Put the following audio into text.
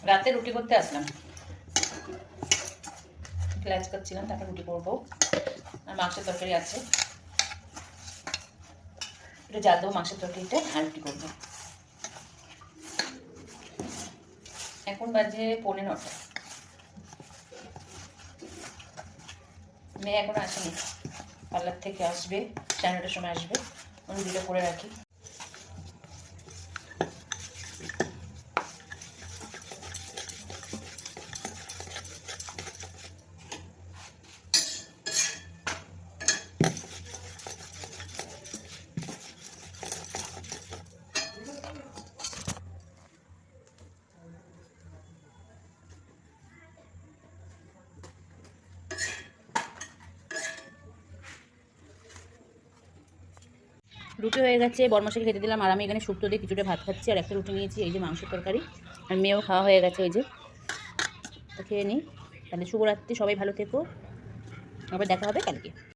রাতে রুটি করতে আসলাম, ক্লাচ করছিলাম, তারপর রুটি করবো। আর মাংসের তরকারি আছে, একটু জাল দেবো মাংসের তরকারিটা আর রুটি করবো। এখন বাজে 9:45। মেয়ে এখন আসেনি, পার্লার থেকে আসবে 9:30টার সময় আসবে। আমি রুটিটা করে রাখি। রুটি হয়ে গেছে, বরমশাইকে খেতে দিলাম। আর আমি এখানে শুক্তো দিয়ে কিছুটা ভাত খাচ্ছি, আর একটা রুটি নিয়েছি, এই যে মাংসের তরকারি। আর মেয়েও খাওয়া হয়ে গেছে, ওই যে। তো খেয়ে নিই। তাহলে শুভরাত্রি, সবাই ভালো থেকো, আবার দেখা হবে কালকে।